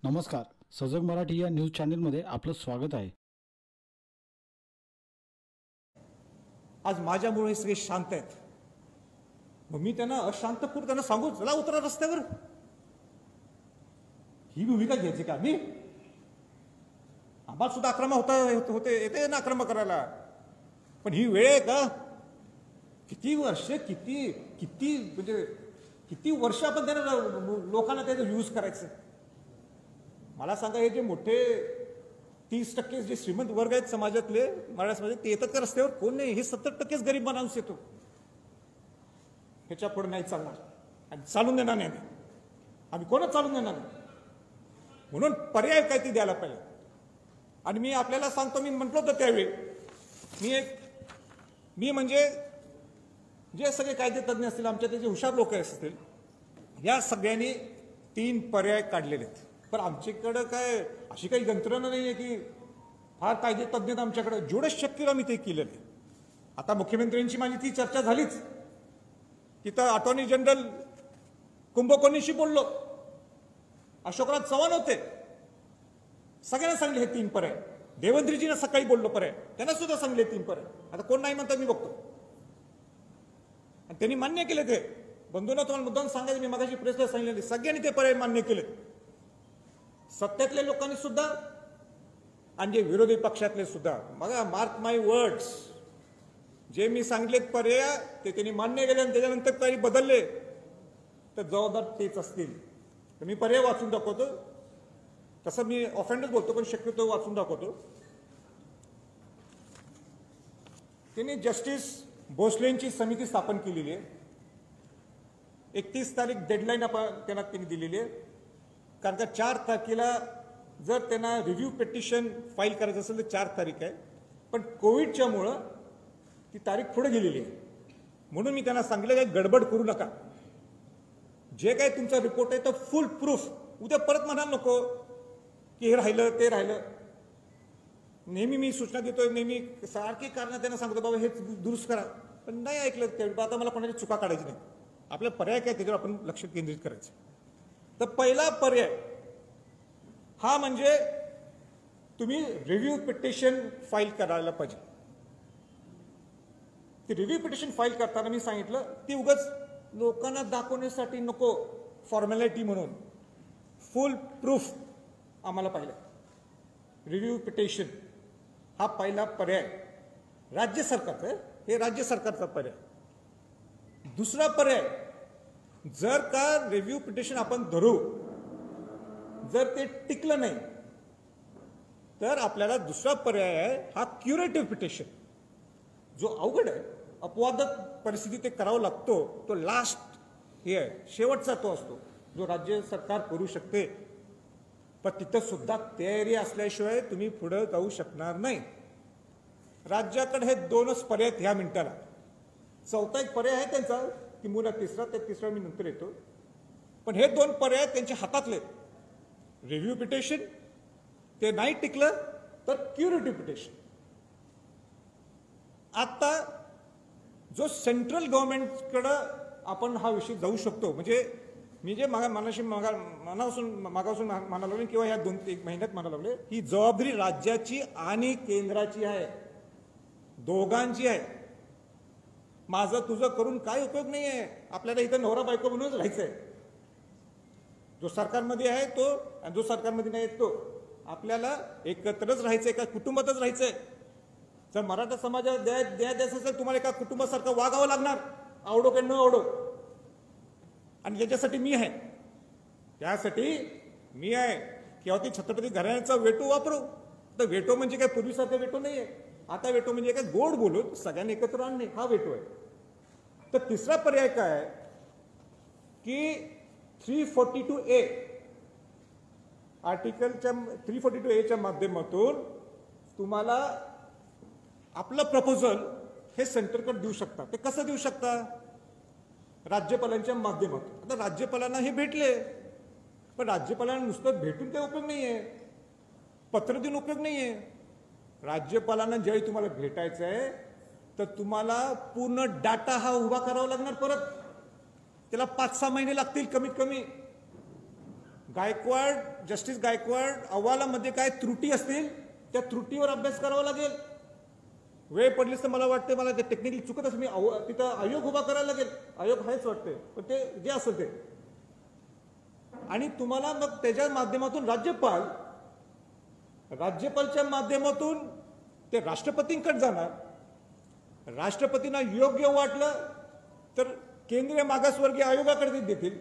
नमस्कार. सजग मराठी या न्यूज चॅनलमध्ये आपलं स्वागत आहे. आज माझ्यामुळे सगळे शांत आहेत. मग मी त्यांना अशांतपूर त्यांना सांगू, चला उतरा रस्त्यावर. ही भूमिका घ्यायची का? मी आम्हाला सुद्धा आक्रमक होते येते ना आक्रमक करायला, पण ही वेळ आहे का? किती वर्ष म्हणजे किती वर्ष आपण त्यांना लोकांना त्याचं यूज करायचं? मला सांगा, हे जे मोठे 30% जे श्रीमंत वर्ग आहेत समाजातले, मराठा समाजात, ते येतात का रस्त्यावर? कोण नाही. हे 70%च गरीब माणूस येतो. ह्याच्या पुढे नाही चालणार आणि चालून देणार नाही. आम्ही कोणच चालून देणार नाही. म्हणून पर्याय काय ती द्यायला पाहिजे. आणि मी आपल्याला सांगतो, मी म्हटलं होतं त्यावेळी, मी म्हणजे जे सगळे कायदे तज्ञ असतील, आमच्या ते जे हुशार लोक असतील, या सगळ्यांनी 3 पर्याय काढलेले आहेत. पण आमच्याकडं काय अशी काही यंत्रणा नाही आहे की फार कायदे तज्ञ आमच्याकडे. जेवढं शक्य आम्ही ते केलेलं आहे. आता मुख्यमंत्र्यांची माझी ती चर्चा झालीच. तिथं अटॉर्नी जनरल कुंभकोणीशी बोललो, अशोकराज चव्हाण होते, सगळ्यांना सांगले हे 3 पर्याय. देवेंद्रजींना सकाळी बोललो पर्याय, त्यांना सुद्धा सांगले 3 पर्याय. आता कोण नाही म्हणतात मी बघतो. आणि त्यांनी मान्य केले. ते बंधूंना तुम्हाला मुद्दाम सांगायचं, मी मगाशी प्रेसला सांगितले, सगळ्यांनी ते पर्याय मान्य केले. सत्तेतल्या लोकांनी सुद्धा आणि जे विरोधी पक्षातले सुद्धा. बघा, मार्क माय वर्ड्स, जे मी सांगितलेत पर्याय ते त्यांनी मान्य केले आणि त्याच्यानंतर काही बदलले तर जबाबदार तेच असतील. तर मी पर्याय वाचून दाखवतो. तसं मी ऑफेंडच बोलतो, पण शक्यतो वाचून दाखवतो. त्यांनी जस्टिस भोसलेंची समिती स्थापन केलेली आहे. 31 तारीख डेडलाईन त्यांनी दिलेली आहे. कारण का 4 तारखेला जर त्यांना रिव्ह्यू पिटिशन फाईल करायचं असेल तर 4 तारीख आहे. पण कोविडच्यामुळं ती तारीख पुढे गेलेली आहे. म्हणून मी त्यांना सांगितलं की गडबड करू नका. जे काही तुमचा रिपोर्ट आहे तर फुल प्रूफ. उद्या परत म्हणाल नको की हे राहिलं ते राहिलं. नेहमी मी सूचना देतोय, नेहमी सारखी कारणं त्यांना सांगतो, बाबा हे दुरुस्त करा. पण नाही ऐकलं. त्यावेळी आता मला कोणाची चुका काढायची नाही. आपला पर्याय काय त्याच्यावर आपण लक्ष केंद्रित करायचं. तर पहिला पर्याय हा म्हणजे तुम्ही रिव्ह्यू पिटिशन फाईल करायला पाहिजे. ती रिव्ह्यू पिटिशन फाईल करताना मी सांगितलं ती उगाच लोकांना दाखवण्यासाठी नको, फॉर्मॅलिटी म्हणून. फुल प्रूफ आम्हाला पाहिलं. रिव्ह्यू पिटिशन हा पहिला पर्याय राज्य सरकारचा आहे. हे राज्य सरकारचा पर्याय. दुसरा पर्याय, जर का रिव्ह्यू पिटिशन आपण धरू, जर ते टिकलं नाही तर आपल्याला दुसरा पर्याय आहे हा क्युरेटिव्ह पिटिशन. जो अवघड आहे, अपवादक परिस्थिती ते करावं लागतो, तो लास्ट हे आहे, शेवटचा तो असतो जो राज्य सरकार करू शकते. पण तिथं सुद्धा तयारी असल्याशिवाय तुम्ही पुढे जाऊ शकणार नाही. राज्याकडे हे 2च पर्याय ह्या मिनिटाला. चौथा एक पर्याय आहे त्यांचा, किंबहुना तिसरा मी नंतर येतो. पण हे 2 पर्याय त्यांच्या हातातले. रिव्ह्यू पिटिशन, ते नाही टिकलं तर क्युरेटिव्ह पिटिशन. आता जो सेंट्रल गव्हर्नमेंटकडं आपण हा विषय जाऊ शकतो, म्हणजे मी जे मागापासून म्हणायला लागले किंवा ह्या 2-1 महिन्यात म्हणायला लागले, ही जबाबदारी राज्याची आणि केंद्राची आहे, दोघांची आहे. माझं तुझं करून काय उपयोग नाही आहे. आपल्याला इथं नवरा बायको म्हणूनच राहायचंय. जो सरकारमध्ये आहे तो आणि जो सरकारमध्ये नाही तो, आपल्याला एकत्रच राहायचंय, एका कुटुंबातच राहायचंय. जर मराठा समाजाला द्यायचं असेल, तुम्हाला एका कुटुंबासारखं वागावं लागणार, आवडो की न आवडो. आणि याच्यासाठी मी आहे, त्यासाठी मी आहे. किंवा ती छत्रपती घराण्याचा वेटो वापरू. तर वेटो म्हणजे काय पूर्वीसारखा वेटो नाही आहे. आता वेटो म्हणजे काय गोड बोलून सगळ्यांनी एकत्र आणणे, हा वेटो आहे. तर तिसरा पर्याय काय आहे की 342A आर्टिकलच्या 342A च्या माध्यमातून तुम्हाला आपलं प्रपोजल हे सेंटरकडे देऊ शकता. ते कसं देऊ शकता? राज्यपालांच्या माध्यमातून. आता राज्यपालांना हे भेटले, पण राज्यपालांना नुसतं भेटून काही उपयोग नाहीये, पत्र देऊन उपयोग नाहीये. राज्यपालांना ज्यावेळी तुम्हाला भेटायचं आहे तर तुम्हाला पूर्ण डाटा हा उभा करावा लागणार. परत त्याला 5-6 महिने लागतील कमीत कमी. गायकवाड, जस्टिस गायकवाड अहवालामध्ये काय त्रुटी असतील त्या त्रुटीवर अभ्यास करावा लागेल. वेळ पडलीच तर मला वाटते, मला ते टेक्निकली चुकत असेल, मी तिथं आयोग उभा करायला लागेल. आयोग आहेच वाटते, पण ते जे असेल ते. आणि तुम्हाला मग त्याच्या माध्यमातून राज्यपालच्या माध्यमातून ते राष्ट्रपतींकडे जाणार. राष्ट्रपतींना योग्य वाटलं तर केंद्रीय मागासवर्गीय आयोगाकडे देतील.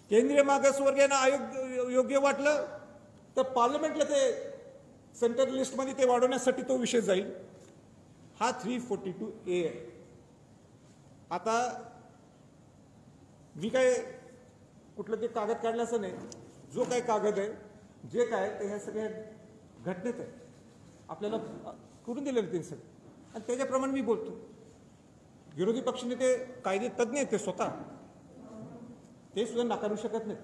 केंद्रीय मागासवर्गीयांना आयोग योग्य वाटलं तर पार्लमेंटला ते सेंट्रल लिस्टमध्ये ते वाढवण्यासाठी तो विषय जाईल. हा 342A आहे. आता मी काय कुठलं ते कागद काढलं असं नाही. जो काय कागद आहे, जे काय ते ह्या सगळ्या घटनेत आहे, आपल्याला करून दिलेलं ते सगळं, आणि त्याच्याप्रमाणे मी बोलतो. विरोधी पक्षनेते कायदे तज्ज्ञ आहेत ते स्वतः, ते सुद्धा नाकारू शकत नाहीत.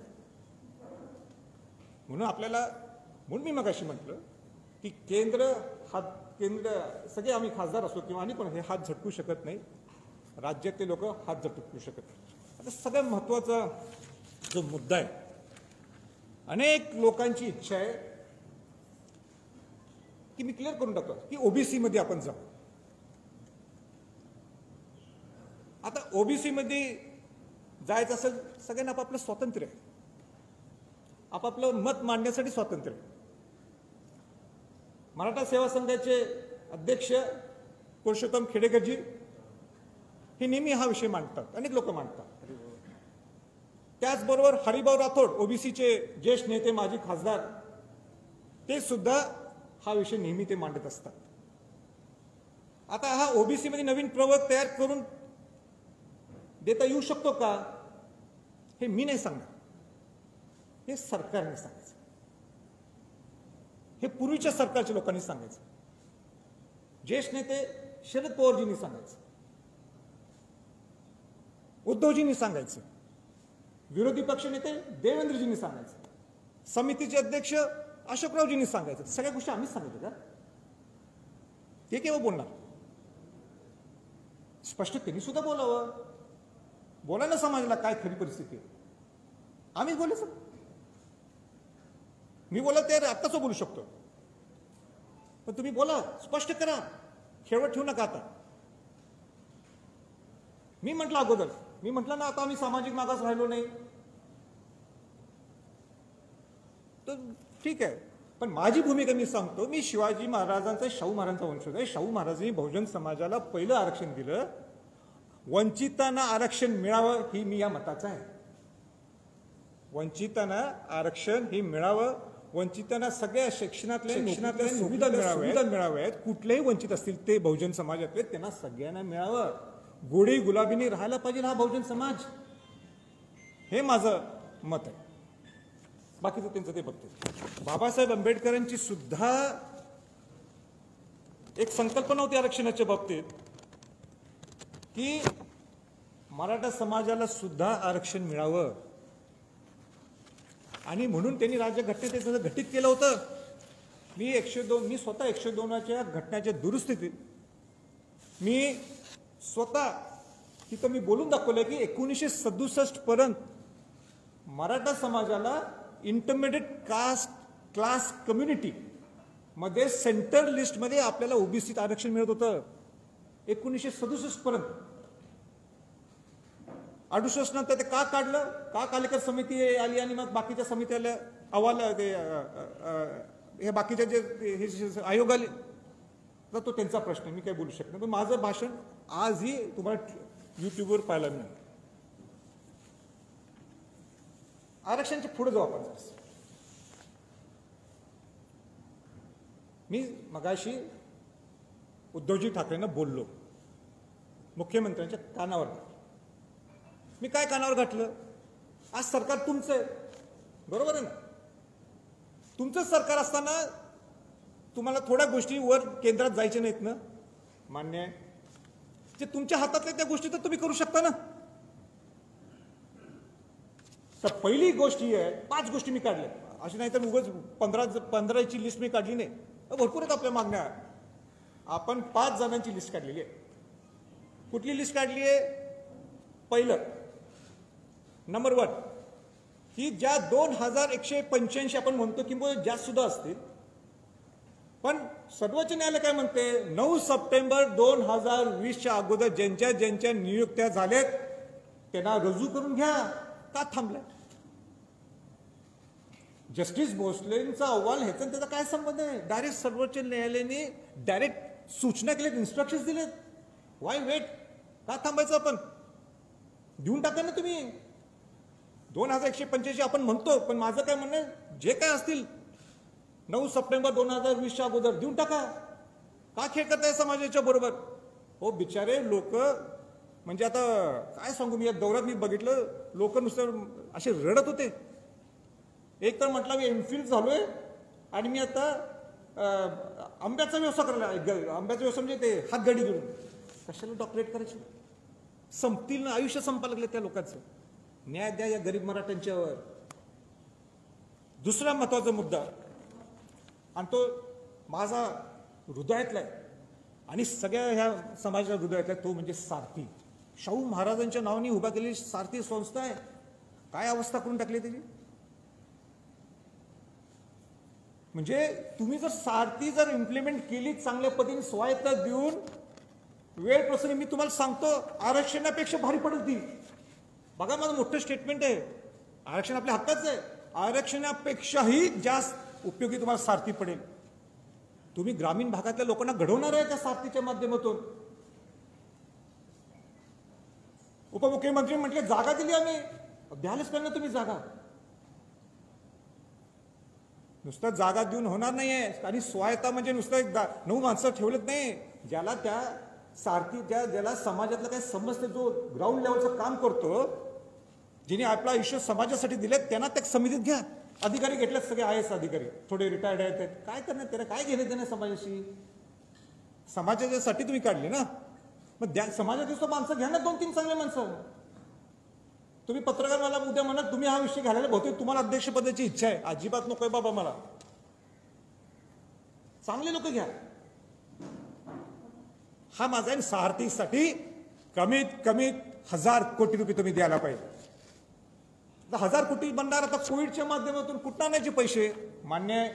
म्हणून मी मगाशी म्हटलं की केंद्र सगळे आम्ही खासदार असो किंवा आणि कोण हे हात झटकू शकत नाही, राज्यातले लोक हात झटकू शकत नाही. आता सगळ्यात महत्वाचा जो मुद्दा आहे, अनेक लोकांची इच्छा आहे की मी क्लिअर करून टाकतो की ओबीसी मध्ये आपण जाऊ. आता ओबीसी मध्ये जायचं असेल, सगळ्यांना आपापलं स्वातंत्र्य आहे, आपापलं मत मांडण्यासाठी स्वातंत्र्य आहे. मराठा सेवा संघाचे अध्यक्ष पुरुषोत्तम खेडेकरजी हे नेहमी हा विषय मांडतात, अनेक लोक मांडतात. त्याचबरोबर हरिभाऊ राठोड, ओबीसीचे ज्येष्ठ नेते, माजी खासदार, ते सुद्धा हा विषय नेहमी ते मांडत असतात. आता हा ओबीसी मध्ये नवीन प्रवर्ग तयार करून देता येऊ शकतो का, हे मी नाही सांगणार, हे सरकारने सांगायचं, हे पूर्वीच्या सरकारच्या लोकांनी सांगायचं, ज्येष्ठ नेते शरद पवारजींनी सांगायचं, उद्धवजींनी सांगायचं, विरोधी पक्ष नेते देवेंद्रजींनी सांगायचं, समितीचे अध्यक्ष अशोकरावजींनी सांगायचं. सगळ्या गोष्टी आम्हीच सांगितलं का? ते केव्हा बोलणार? स्पष्ट त्यांनी सुद्धा बोलावं, बोलायला समाजाला काय खरी परिस्थिती आहे. आम्हीच बोलायचं. मी बोला ते आत्ताच बोलू शकतो, पण तुम्ही बोला, स्पष्ट करा, खेळवत ठेवू नका. आता मी म्हटलं अगोदर, मी म्हटलं ना, आता आम्ही सामाजिक मागास राहिलो नाही तर ठीक आहे, पण माझी भूमिका मी सांगतो. मी शिवाजी महाराजांचा, शाहू महाराजांचा वंशज आहे. शाहू महाराजांनी बहुजन समाजाला पहिलं आरक्षण दिलं. वंचितांना आरक्षण मिळावं ही मी या मताचा आहे. वंचितांना आरक्षण हे मिळावं, वंचितांना सगळ्या शिक्षणातल्या सुविधा मिळाव्यात. कुठलेही वंचित असतील ते बहुजन समाजातले, त्यांना सगळ्यांना मिळावं. गोडी गुलाबीने राहायला पाहिजे हा बहुजन समाज, हे माझं मत आहे. बाकीचं त्यांचं ते बघते. बाबासाहेब आंबेडकरांची सुद्धा एक संकल्पना होती आरक्षणाच्या बाबतीत की मराठा समाजाला सुद्धा आरक्षण मिळावं, आणि म्हणून त्यांनी राज्यघटनेत घटित केलं होतं. मी स्वतः 102च्या घटनेच्या दुरुस्तीत मी स्वतः तिथं मी बोलून दाखवलं की 1967 पर्यंत मराठा समाजाला इंटरमिडिएट क्लास कम्युनिटी मध्ये सेंट्रल लिस्ट मध्ये आपल्याला ओबीसी आरक्षण मिळत होतं 1967 पर्यंत. 68 नंतर ते का काढलं, का कालेकर समिती आली आणि मग बाकीच्या समित्याला अहवाल हे बाकीच्या जे आयोग आले, तर तो त्यांचा प्रश्न, मी काय बोलू शकत नाही. पण माझं भाषण आजही तुम्हाला युट्यूबवर पाहायला मिळेल. आरक्षणाच्या पुढे जाऊ आपण. मी मगाशी उद्धवजी ठाकरेंना बोललो, मुख्यमंत्र्यांच्या कानावर. मी काय कानावर घातलं, आज सरकार तुमचं आहे, बरोबर आहे ना? तुमचं सरकार असताना तुम्हाला थोड्या गोष्टी वर केंद्रात जायच्या नाहीत ना, मान्य आहे. जे तुमच्या हातातल्या त्या गोष्टी तर तुम्ही करू शकता ना. तर पहिली गोष्ट ही आहे, 5 गोष्टी मी काढल्या, अशी नाही तर उगाच 15ची लिस्ट मी काढली नाही, भरपूर आहेत आपल्या मागण्या. आपण 5 जणांची लिस्ट काढलेली आहे. कुठली लिस्ट काढली आहे? पहिलं, नंबर 1, की ज्या 2185 आपण म्हणतो किंवा जास्त सुद्धा असतील, पण सर्वोच्च न्यायालय काय म्हणते, 9 सप्टेंबर 2020च्या अगोदर ज्यांच्या ज्यांच्या नियुक्त्या झाल्यात त्यांना रुजू करून घ्या. का थांबलाय? जस्टिस भोसलेंचा अहवाल ह्याचा त्याचा काय संबंध आहे? डायरेक्ट सर्वोच्च न्यायालयाने डायरेक्ट सूचना केल्यात, इन्स्ट्रक्शन्स दिलेत. Why wait? का थांबायचं? आपण देऊन टाका ना तुम्ही. 2185 आपण म्हणतो, पण माझं काय म्हणणं आहे, जे काय असतील 9 सप्टेंबर 2020च्या अगोदर देऊन टाका. का खेळ करताय समाजाच्या बरोबर? हो बिचारे लोक, म्हणजे आता काय सांगू मी, या दौऱ्यात मी बघितलं लोक नुसतं असे रडत होते. एक तर म्हटलं मी एमफिल झालोय आणि मी आता आंब्याचा व्यवसाय करायला, आंब्याचा व्यवसाय म्हणजे ते हातगाडी घेऊन. कशाला डॉक्टरेट करायची? संपतील ना, आयुष्य संपायला लागले त्या लोकांचं. न्याय द्या या गरीब मराठ्यांच्यावर. दुसरा महत्वाचा मुद्दा, आणि तो माझा हृदयातला आहे आणि सगळ्या ह्या समाजाच्या हृदयातला आहे, तो म्हणजे सारथी. शाहू महाराजांच्या नावाने उभा केलेली सारथी संस्था आहे. काय अवस्था करून टाकली त्याची? म्हणजे तुम्ही जर सारथी जर इम्प्लिमेंट केली चांगल्या पद्धतीने, स्वायत्ता देऊन, वेळ प्रसंगी मी तुम्हाला सांगतो आरक्षणापेक्षा भारी पडेल ती. बघा माझं मोठं स्टेटमेंट आहे, आरक्षण आपल्या हक्काचं आहे. आरक्षणापेक्षाही जास्त उपयोगी तुम्हाला सारथी पडेल. तुम्ही ग्रामीण भागातल्या लोकांना घडवणार आहे त्या सारथीच्या माध्यमातून. उपमुख्यमंत्री म्हटले जागा दिली आम्ही, द्यायलाच पाहिजे ना तुम्ही जागा. नुसतं जागा देऊन होणार नाहीये. आणि स्वायत्ता म्हणजे नुसतं 9 माणसं ठेवलेत नाही. ज्याला त्या सारथी, ज्याला समाजातलं काय समजते, जो ग्राउंड लेवलचं काम करतो, जिने आपला आयुष्य समाजासाठी दिले, त्यांना त्या समितीत घ्या. अधिकारी घेतलेत सगळे IAS अधिकारी, थोडे रिटायर्ड आहेत. काय करणार? त्याला काय घेणे देणं समाजाशी? समाजासाठी तुम्ही काढली ना, मग समाजाची माणसं घ्या ना, 2-3 चांगले माणसं. तुम्ही पत्रकार मला उद्या म्हणा तुम्ही हा विषय घालायला, बहुतेक तुम्हाला अध्यक्षपदाची इच्छा आहे. अजिबात नकोय बाबा मला. चांगले लोक घ्या. हा माझा आहे. सारथीसाठी कमीत कमी 1000 कोटी रुपये तुम्ही द्यायला पाहिजे. 1000 कोटी बनणार आता कोविडच्या माध्यमातून. कुठं आणायचे पैसे? मान्य आहे,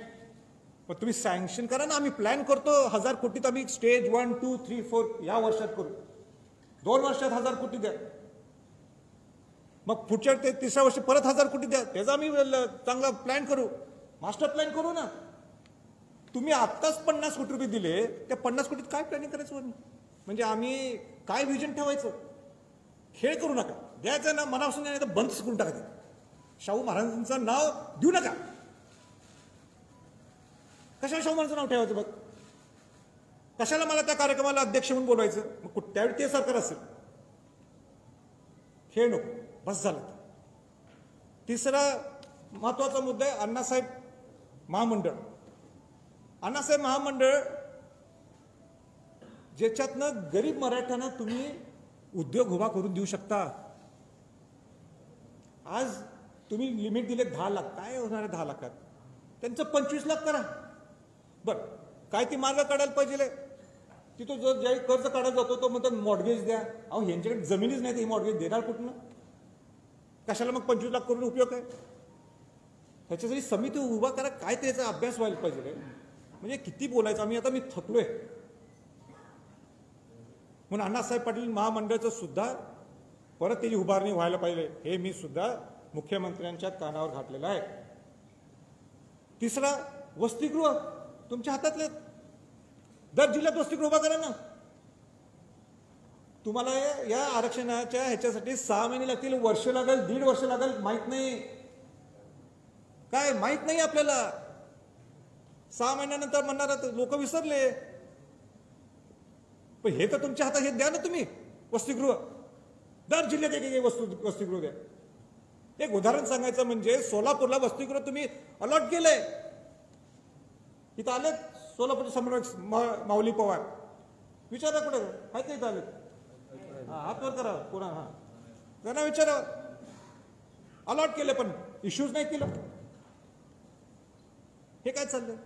पण तुम्ही सँक्शन करा ना. आम्ही प्लॅन करतो 1000 कोटीत आम्ही स्टेज 1, 2, 3, 4 या वर्षात करू. 2 वर्षात 1000 कोटी द्या. मग पुढच्या 3ऱ्या वर्षी परत 1000 कोटी द्या. त्याचा आम्ही चांगला प्लॅन करू, मास्टर प्लॅन करू ना. तुम्ही आत्ताच 50 कोटी रुपये दिले, त्या 50 कोटीत काय प्लॅनिंग करायचं? म्हणजे आम्ही काय विजन ठेवायचं? खेळ करू नका. द्यायचं ना मनापासून, नाही तर बंद करून टाकायचं. शाहू महाराजांचं नाव देऊ नका. कशाला शाहू महाराजांचं नाव ठेवायचं? बघ, कशाला मला त्या कार्यक्रमाला अध्यक्ष म्हणून बोलवायचं? मग त्यावेळी ते सरकार असेल. खेळ नको, बस झालं. तिसरा महत्वाचा मुद्दा आहे अण्णासाहेब महामंडळ. अण्णासाहेब महामंडळ ज्याच्यातनं गरीब मराठ्यांना तुम्ही उद्योग उभा करून देऊ शकता. आज तुम्ही लिमिट दिले 10 लाख. काय होणार आहे 10 लाखात? त्यांचं 25 लाख करा. बरं, काय ती मार्ग काढायला पाहिजे? तिथं जो ज्याही कर्ज काढायला जातो तो म्हणतो मॉर्गेज द्या. अहो यांच्याकडे जमिनीच नाही, ही मॉर्गेज देणार कुठनं? कशाला मग 25 लाख करून उपयोग आहे? ह्याच्यासाठी समिती उभा करा. काय त्याचा अभ्यास व्हायला पाहिजे. म्हणजे किती बोलायचं मी थकलोय. म्हणून अण्णासाहेब पाटील महामंडळाचं सुद्धा परत त्याची उभारणी व्हायला पाहिजे, हे मी सुद्धा मुख्यमंत्र्यांच्या कानावर घातलेलं आहे. तिसरा, वसतिगृह तुमच्या हातातले. दर जिल्ह्यात वसतिगृह उभा करा ना. तुम्हाला या आरक्षणाच्या ह्याच्यासाठी 6 महिने लागतील, वर्ष लागेल, 1.5 वर्ष लागेल, माहित नाही. काय माहित नाही आपल्याला. 6 महिन्यानंतर म्हणणार लोक विसरले. पण हे तर तुमच्या हातात, हे द्या ना तुम्ही वसतिगृह. दर जिल्ह्यात एक वसतिगृह द्या. एक उदाहरण सांगायचं म्हणजे सोलापूरला वसतिगृह तुम्ही अलॉट केलंय. इथं आले सोलापूरचे समन्वयक माऊली पवार, विचारा कुठे आहे का? इथं आले, हात वर करा पुन्हा. हा त्यांना विचारा. अलॉट केले पण इश्यूज नाही केलं. हे काय चाललंय?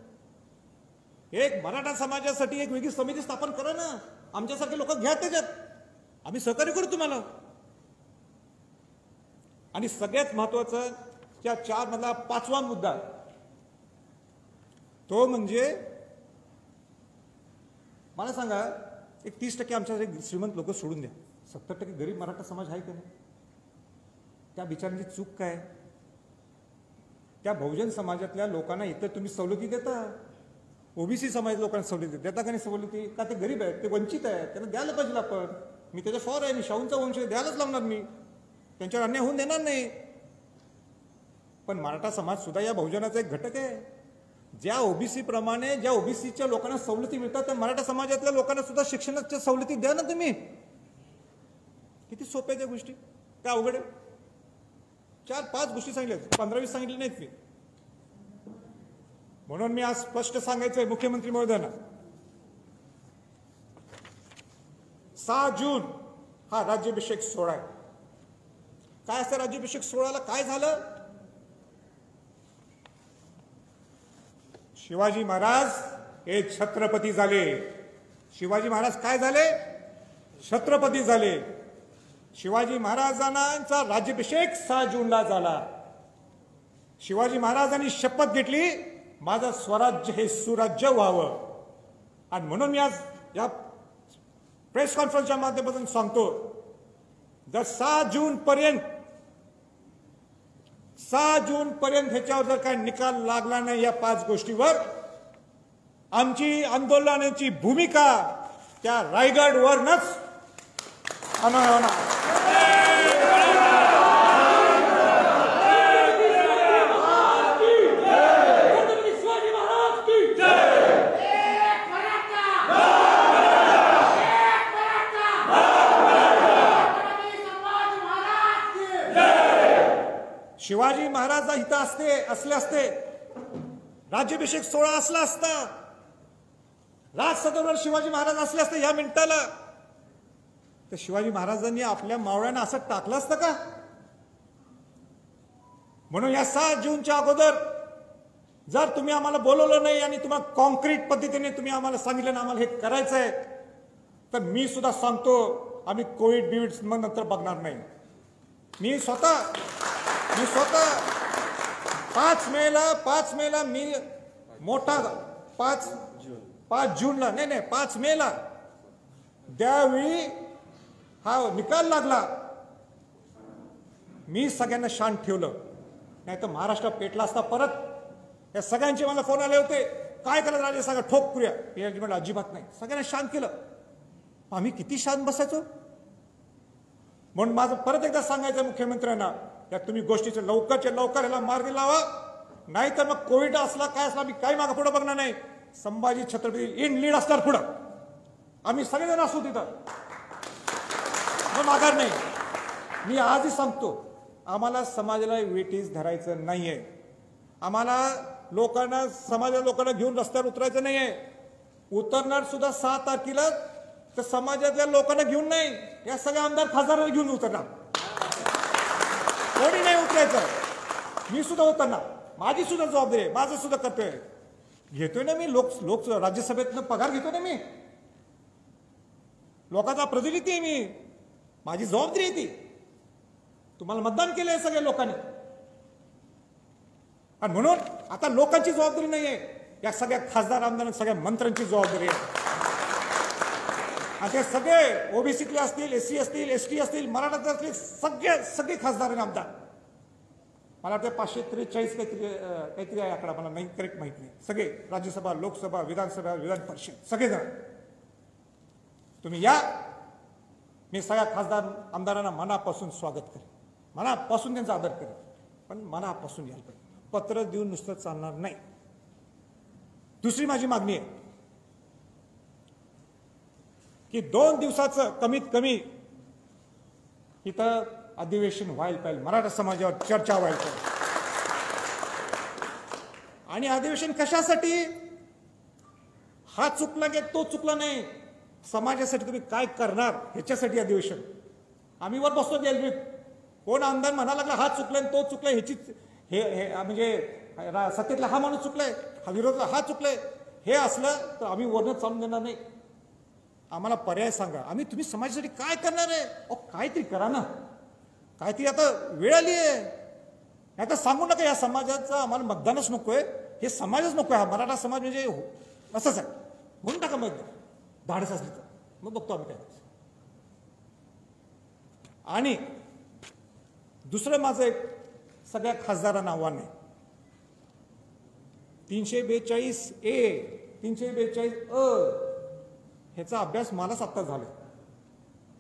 एक मराठा समाजासाठी एक वेगळी समिती स्थापन करा ना. आमच्यासारखे लोक घ्या त्याच्यात, आम्ही सहकार्य करू तुम्हाला. आणि सगळ्यात महत्वाचं त्या 4 मधला 5वा मुद्दा तो म्हणजे मला सांगा, एक 30% आमच्या श्रीमंत लोक सोडून द्या, 70% गरीब मराठा समाज आहे का नाही? त्या बिचारांची चूक काय? त्या बहुजन समाजातल्या लोकांना इतर तुम्ही सवलती देता, ओबीसी समाज लोकांना सवलती देता का नाही? सवलती का? ते गरीब आहेत, ते वंचित आहेत, त्यांना द्यायला पाहिजे आपण. मी त्याच्या फॉर आहे, मी शाहूंचा वंश द्यायलाच लागणार, मी त्यांच्यावर अन्याय होऊन देणार नाही. पण मराठा समाज सुद्धा या बहुजनाचा एक घटक आहे. ज्या ओबीसी प्रमाणे ज्या ओबीसीच्या लोकांना सवलती मिळतात त्या मराठा समाजातल्या लोकांना सुद्धा शिक्षणाच्या सवलती द्या ना तुम्ही. किती सोप्या त्या गोष्टी, काय अवघड आहे? 4-5 गोष्टी सांगितल्या, 15-20 सांगितल्या नाहीत मी. म्हणून मी आज स्पष्ट सांगायचंय मुख्यमंत्री महोदयांना, 6 जून हा राज्याभिषेक सोहळा आहे. काय असतं राज्याभिषेक सोहळ्याला? काय झालं? शिवाजी महाराज हे छत्रपती झाले. शिवाजी महाराज काय झाले? छत्रपती झाले. शिवाजी महाराजांचा राज्याभिषेक 6 जूनला झाला. शिवाजी महाराजांनी शपथ घेतली, माझं स्वराज्य हे सुराज्य व्हावं. आणि म्हणून मी आज या प्रेस कॉन्फरन्सच्या माध्यमातून सांगतो, जर 6 जून पर्यंत ह्याच्यावर जर काय निकाल लागला नाही या 5 गोष्टीवर, आमची आंदोलनाची भूमिका त्या रायगडवरच होणार. शिवाजी महाराज इथं असले असते, राज्याभिषेक सोहळा असला असता, राजसदरवर शिवाजी महाराज असले असते या मिनिटाला, तर शिवाजी महाराजांनी आपल्या मावळ्यांना असं टाकलं असतं का? म्हणून या 7 जूनच्या अगोदर जर तुम्ही आम्हाला बोलवलं नाही आणि तुम्हाला कॉन्क्रीट पद्धतीने तुम्ही आम्हाला सांगितलं ना आम्हाला हे करायचंय, तर मी सुद्धा सांगतो आम्ही कोविड नंतर बघणार नाही. मी स्वतः 5 मेला मी मोठा 5 जूनला नाही 5 मेला त्यावेळी हा निकाल लागला, मी सगळ्यांना शांत ठेवलं. नाही तर महाराष्ट्र पेटला असता परत. या सगळ्यांचे मला फोन आले होते, काय करत राजे सांगा, ठोक करूया. हे अजिबात नाही, सगळ्यांना शांत केलं. आम्ही किती शांत बसायचो. म्हणून माझं परत एकदा सांगायचं मुख्यमंत्र्यांना, या तुम्ही गोष्टीचे लवकरच्या लवकर याला मार्ग लावा, नाहीतर मग कोविड असला काय असला आम्ही काही मागं पुढे बघणार नाही. संभाजी छत्रपती इन लीड असणार पुढं, आम्ही सगळेजण असू तिथं, मग माघार नाही. मी आजही सांगतो, आम्हाला समाजाला वेटीस धरायचं नाहीये. आम्हाला समाजाच्या लोकांना घेऊन रस्त्यावर उतरायचं नाहीये. उतरणार सुद्धा 6 तारखेला तर समाजातल्या लोकांना घेऊन नाही, या सगळ्या आमदार खासदारांना घेऊन उतरणार. कोणी नाही उतरायचं. मी सुद्धा उतरणार, माझी सुद्धा जबाबदारी आहे, माझं सुद्धा कर्तव्य आहे. घेतोय ना मी, लोक राज्यसभेतनं पगार घेतोय ना मी, लोकांचा प्रतिनिधी आहे मी, माझी जबाबदारी आहे ती. तुम्हाला मतदान केलंय सगळ्या लोकांनी, आणि म्हणून आता लोकांची जबाबदारी नाहीये, या सगळ्या खासदार आमदार सगळ्या मंत्र्यांची जबाबदारी आहे. आणि ते सगळे ओबीसीतले असतील, एससी असतील, एसटी असतील, मराठा असतील, सगळे खासदार आणि आमदार. मला वाटतं 543 काहीतरी आहे आकडा, मला नाही करेक्ट माहित नाही. सगळे राज्यसभा, लोकसभा, विधानसभा, विधान परिषद सगळेजण तुम्ही या. मी सगळ्या खासदार आमदारांना मनापासून स्वागत करेन, मनापासून त्यांचा आदर करेन, पण मनापासून यायला पाहिजे. पत्र देऊन नुसतं चालणार नाही. दुसरी माझी मागणी आहे की 2 दिवसाचं कमीत कमी इथं अधिवेशन व्हायला पाहिजे, मराठा समाजावर चर्चा व्हायला पाहिजे. आणि अधिवेशन कशासाठी? हा चुकला की तो चुकला नाही, समाजासाठी तुम्ही काय करणार ह्याच्यासाठी अधिवेशन. आम्ही वर बसतो गॅलरीत, कोण आमदार म्हणा लागला हा चुकलाय तो चुकलाय, ह्याची हे म्हणजे सत्तेतला हा माणूस चुकलाय, हा विरोधातला हा चुकलाय, हे असलं तर आम्ही वरनं चालून देणार नाही. आम्हाला पर्याय सांगा, आम्ही तुम्ही समाजासाठी काय करणार आहे. काहीतरी करा ना, काहीतरी आता वेळ आली आहे. नाही तर सांगू नका या समाजाचं आम्हाला मतदानच नको आहे, हे समाजच नको आहे, हा मराठा समाज म्हणजे असंच आहे म्हणून टाका मग धाडस असली तर मग बघतो आम्ही काय. आणि दुसरं माझं एक सगळ्या खासदारांना आव्हान आहे, 342A 342 ह्याचा अभ्यास मलाच आत्ता झाला,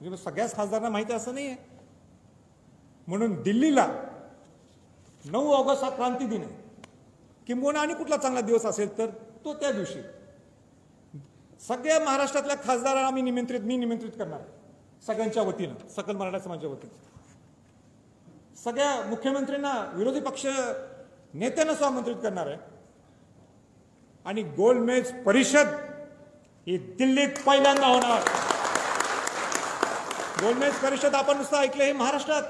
म्हणजे सगळ्याच खासदारांना माहिती असं नाही आहे. म्हणून दिल्लीला 9 ऑगस्ट हा क्रांती दिन आहे, किंबहुना आणि कुठला चांगला दिवस असेल तर तो त्या दिवशी सगळ्या महाराष्ट्रातल्या खासदारांना मी निमंत्रित करणार आहे, सगळ्यांच्या वतीनं, सकल मराठा समाजाच्या वतीनं. सगळ्या मुख्यमंत्र्यांना, विरोधी पक्ष नेत्यांना सुद्धा आमंत्रित करणार आहे. आणि गोलमेज परिषद ही दिल्लीत पहिल्यांदा होणार. गोलमेज परिषद आपण नुसतं ऐकलं हे महाराष्ट्रात,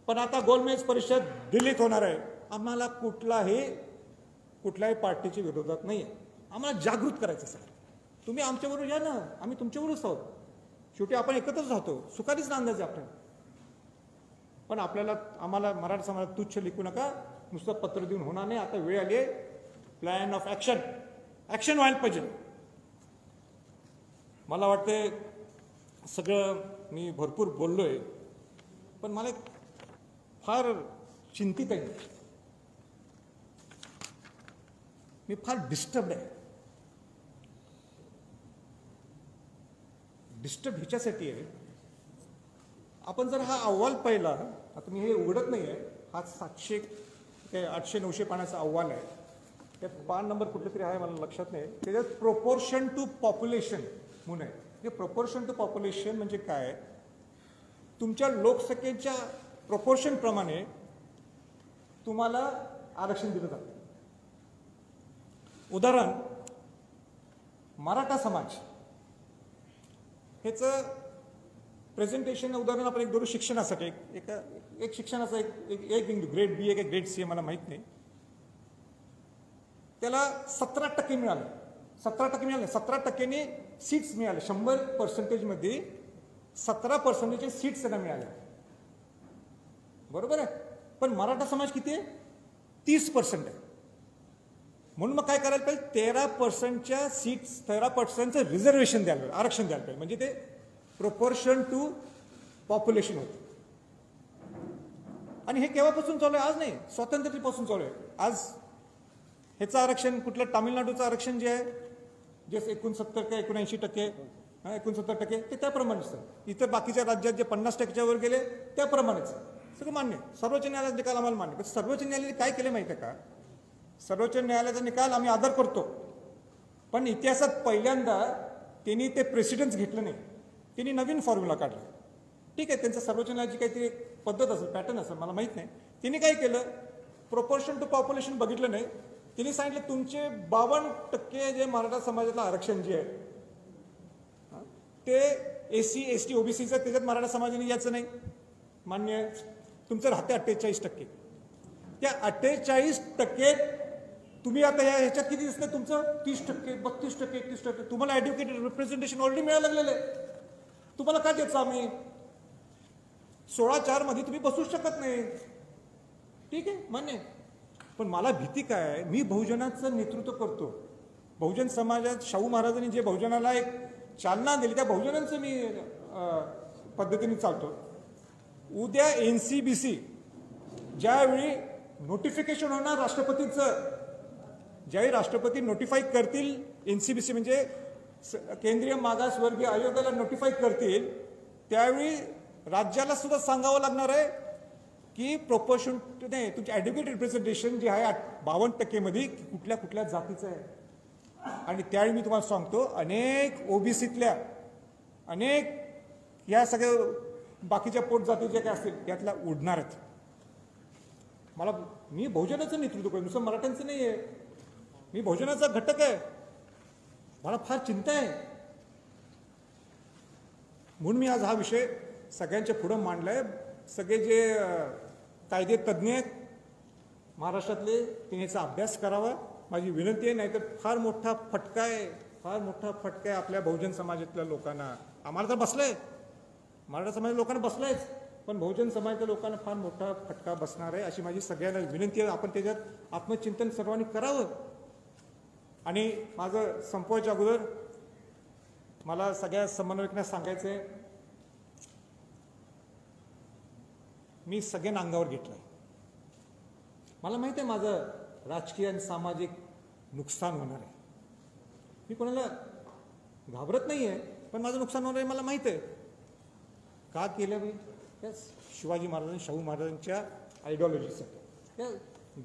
पण आता गोलमेज परिषद दिल्लीत होणार आहे. आम्हाला कुठल्याही पार्टीच्या विरोधात नाही आहे, आम्हाला जागृत करायचं सगळं. तुम्ही आमच्याबरोबर या ना, आम्ही तुमच्याबरोबरच आहोत, शेवटी आपण एकत्रच राहतो, सुखारीच अंदाज आहे आपल्याला. पण आम्हाला मराठा समाजात तुच्छ लिखू नका, नुसतं पत्र देऊन होणार नाही. आता वेळ आली आहे प्लॅन ऑफ ॲक्शन व्हायला पाहिजे. मला वाटते सगळं मी भरपूर बोललोय, पण मला फार चिंतित आहे, मी फार डिस्टर्ब आहे. डिस्टर्ब ह्याच्यासाठी आहे, आपण जर हा अहवाल पाहिला, आता मी हे उघडत नाही आहे, हा 800-900 पानाचा अहवाल आहे. त्यात पान नंबर कुठलं तरी आहे, मला लक्षात नाही. त्याच्यात प्रोपोर्शन टू पॉप्युलेशन म्हणून आहे. हे प्रोपोर्शन टू पॉप्युलेशन म्हणजे काय, तुमच्या लोकसंख्येच्या प्रोपोर्शन प्रमाणे तुम्हाला आरक्षण दिलं जातं. उदाहरण, मराठा समाज ह्याचं प्रेझेंटेशन उदाहरण आपण एक दोन शिक्षणासाठी एक शिक्षणाचा एक बिंदू ग्रेड बी, एक ग्रेड सी, मला माहीत नाही, त्याला 17% मिळाले. 17%नी सीट्स मिळाले. 100%मध्ये 17% सीट्स त्यांना मिळाल्या, बरोबर आहे. पण मराठा समाज किती आहे, 30% आहे. म्हणून मग काय करायला पाहिजे, 13%च्या सीट्स, 13%चं रिझर्वेशन द्यायला पाहिजे, आरक्षण द्यायला पाहिजे, म्हणजे ते प्रोपोर्शन टू पॉप्युलेशन होतं. आणि हे केव्हापासून चालू आहे, आज नाही, स्वातंत्र्यापासून चालू आहे. आज ह्याचं आरक्षण कुठलं, तामिळनाडूचं आरक्षण जे आहे, जे 69 का 79%, 69% ते त्याप्रमाणेच आहे. इतर बाकीच्या राज्यात जे 50%च्या वर गेले त्याप्रमाणेच सगळं मान्य. सर्वोच्च न्यायालयाचा निकाल आम्हाला मान्य. पण सर्वोच्च न्यायालयाने काय केलं माहिती आहे का, सर्वोच्च न्यायालयाचा निकाल आम्ही आदर करतो, पण इतिहासात पहिल्यांदा त्यांनी ते प्रेसिडेन्स घेतलं नाही, त्यांनी नवीन फॉर्म्युला काढला. ठीक आहे, त्यांचं सर्वोच्च न्यायालयाची काहीतरी पद्धत असेल, पॅटर्न असेल, मला माहीत नाही. त्यांनी काय केलं, प्रोपोर्शन टू पॉप्युलेशन बघितलं नाही. त्यांनी सांगितलं तुमचे 52% जे मराठा समाजातलं आरक्षण जे आहे ते SC ST OBCचं, त्याच्यात मराठा समाजाने याचं नाही मान्य, तुमचं राहते 48%. त्या 48% तुम्ही आता ह्याच्यात किती दिसतं, तुमचं 30%, 32%, 31%. तुम्हाला ॲड्व्होकेट रिप्रेझेंटेशन ऑलरेडी मिळायला लागलेलं आहे, तुम्हाला काय द्यायचं आम्ही, 16(4) मध्ये तुम्ही बसू शकत नाही. ठीक आहे, मान्य. पण मला भीती काय आहे, मी बहुजनाचं नेतृत्व करतो, बहुजन समाजात शाहू महाराजांनी जे बहुजनाला एक चालना दिली त्या बहुजनांचं मी पद्धतीने चालतो. उद्या NCBC ज्यावेळी नोटिफिकेशन होणार राष्ट्रपतीचं, ज्यावेळी राष्ट्रपती नोटिफाय करतील, NCBC म्हणजे केंद्रीय मागासवर्गीय आयोगाला नोटिफाय करतील, त्यावेळी राज्याला सुद्धा सांगावं लागणार आहे की प्रोपोर्शन नाही, तुमचे ॲड्व्होकेट रिप्रेझेंटेशन जे आहे 52% मध्ये कुठल्या कुठल्या जातीचं आहे. आणि त्यावेळी मी तुम्हाला सांगतो, अनेक OBCतल्या अनेक या सगळ्या बाकीच्या पोट जाती जे काय असतील त्यातल्या उडणार आहेत. मी बहुजनाचं नेतृत्व करतो, नुसतं मराठ्यांचं नाही आहे, मी बहुजनाचा घटक आहे. मला फार चिंता आहे, म्हणून मी आज हा विषय सगळ्यांच्या पुढं मांडलाय. सगळे जे कायदे तज्ज्ञ आहेत महाराष्ट्रातले त्यांनी याचा अभ्यास करावा, माझी विनंती आहे. नाहीतर फार मोठा फटका आहे आपल्या बहुजन समाजातल्या लोकांना. आम्हाला तर बसलंय, मराठा समाजाच्या लोकांना बसलंयच. पण बहुजन समाजाच्या लोकांना फार मोठा फटका बसणार आहे अशी माझी सगळ्यांना विनंती आहे. आपण त्याच्यात आत्मचिंतन सर्वांनी करावं. आणि माझं संपवायच्या अगोदर मला सगळ्या समन्वयकांना सांगायचं आहे, मी सगळ्यांना अंगावर घेतलंय. मला माहिती आहे माझं राजकीय आणि सामाजिक नुकसान होणार आहे. मी कोणाला घाबरत नाही आहे, पण माझं नुकसान होणार आहे मला माहिती आहे. का केलं मी? त्या शिवाजी महाराजांनी शाहू महाराजांच्या आयडिओलॉजीसाठी, त्या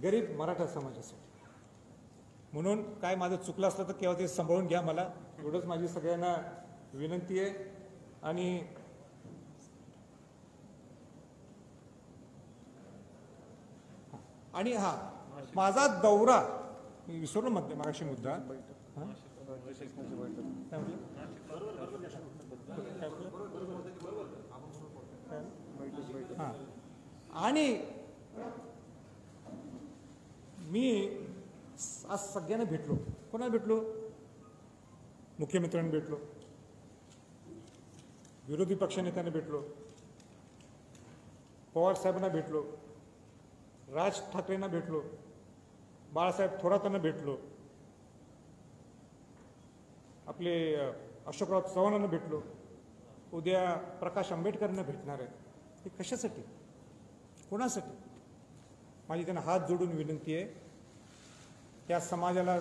गरीब मराठा समाजासाठी. म्हणून काय माझं चुकलं असलं तर केव्हा ते सांभाळून घ्या. मला एवढंच माझी सगळ्यांना विनंती आहे. आणि हा माझा दौरा मी विसरलो मागाशी मुद्दा. हां, आणि मी आज सगळ्यांना भेटलो. कोणाला भेटलो? मुख्यमंत्र्यांना भेटलो, विरोधी पक्षनेत्यांना भेटलो, पवार साहेबांना भेटलो, राज ठाकरेंना भेटलो, बाळासाहेब थोरातांना भेटलो, आपले अशोकराव चव्हाणांना भेटलो, उद्या प्रकाश आंबेडकरांना भेटणार आहे. हे कशासाठी? कोणासाठी? माझी त्यांना हात जोडून विनंती आहे, त्या समाजाला